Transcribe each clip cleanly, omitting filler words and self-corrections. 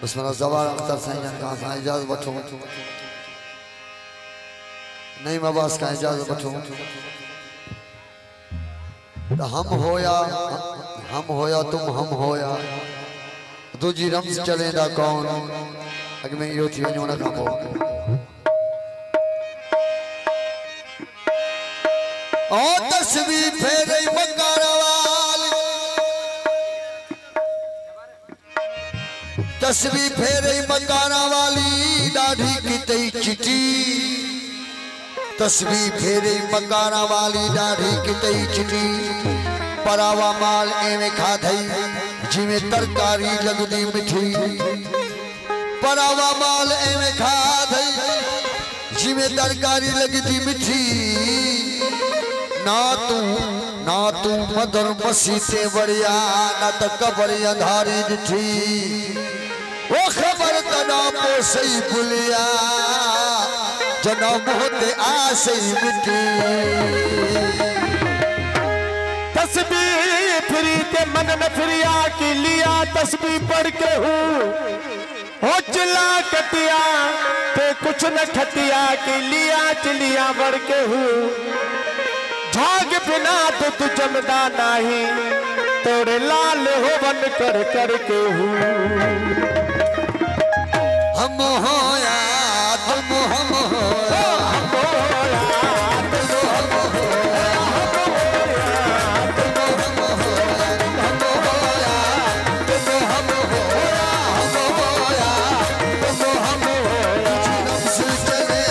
उसमें जवार अख्तर साईं कहा था इजाजत वठो नहीं मबास का इजाजत वठो तो हम होया तुम हम होया दूजी रम्स चलेंदा कौन अग में यो थी वञो न खां पोइ ओ तस्वीर फेरे मकारावाल तस्वीर फेरे मकारावाली दाढ़ी कितई चिटी तस्वीर फेरे मकारावाली दाढ़ी कितई चिटी परावा माल एवें खाधई जिवें तरकारी लगदी मिठी परावा माल एवें खाधई जिवें तरकारी लगदी मिठी ना तू मदर मसी ते बढ़िया ना तो कबर अंधारी दिठी वो खबर तना पो सही भुलिया जन्म होते आ सही मिटी तस्बीह फिरी ते मन में फिरिया की लिया तस्बीह पढ़ के हूँ हो चिल्ला कटिया ते कुछ न खटिया की लिया चिलिया बढ़ के हूँ भाग बिना तो तू जमदा नहीं तोरे लाल हो बन कर के हूँ हम होया तुम हम होया हम होया तुम हम होया हम होया तुम होया तुम हम होया हम होया तुम हम होया जन्म से चले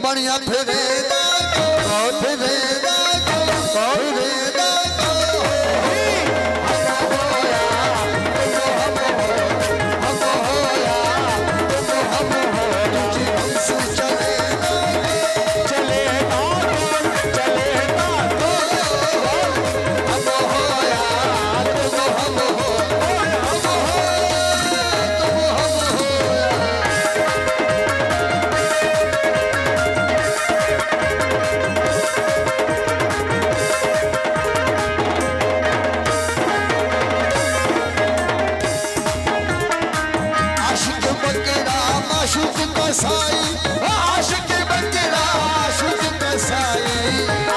बढ़िया फिरेदा कौन फिरेदा कौन फिरेदा हम होया जन्म से चलेगा हम होया तुम हम आशिक बकरा माशूक कसाई आशिक बकरा माशूक कसाई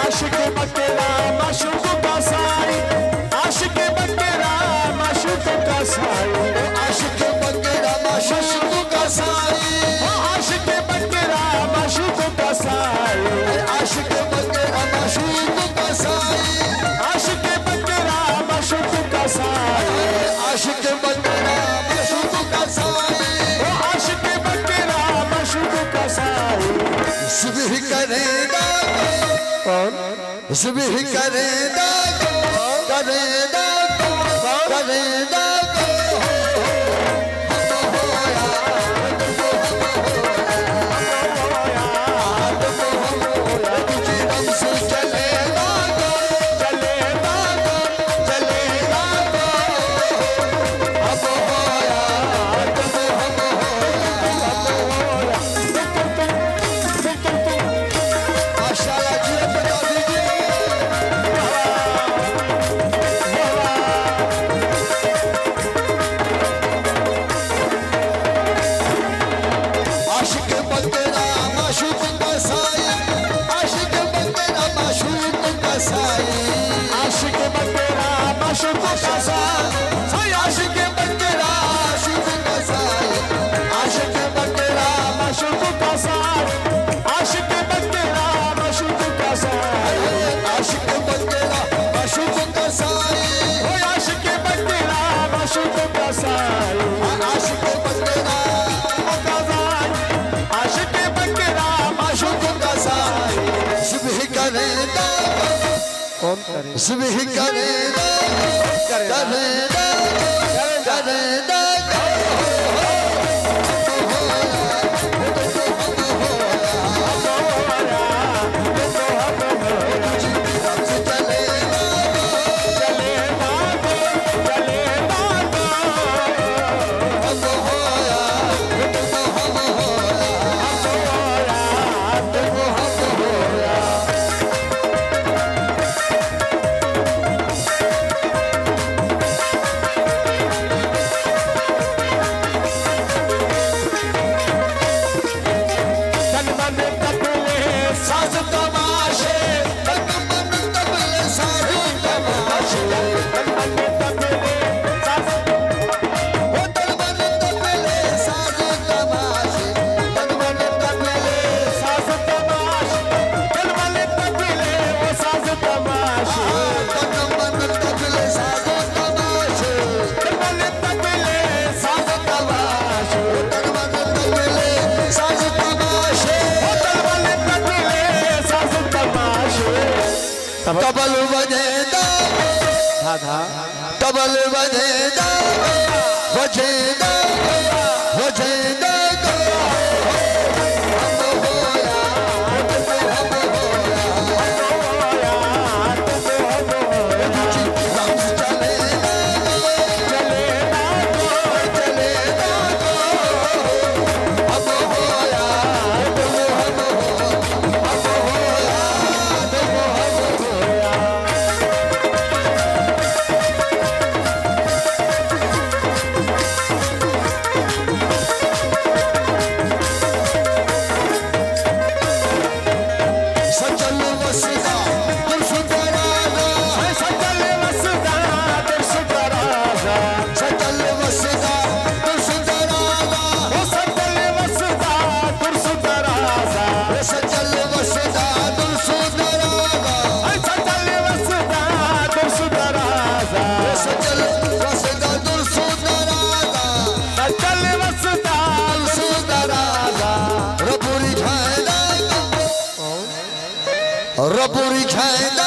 आशिक बकरा माशूक कसाई आशिक बकरा माशूक कसाई आशिक बकरा माशूक कसाई आशिक बकरा माशूक कसाई आशिक बकरा माशूक कसाई आशिक बकरा माशूक कसाई आशिक बकरा माशूक कसाई सुबह करेगा कौन सुबह करेगा करेगा करेगा कसाई आशिक बकरा आशिक बकरा माशूक कसाई सुबह करेगा कौन करे सुबह करेगा करेगा करेगा तबल बजेदा तबल बजेदा बजेदा बजेदा रबुरी छायदा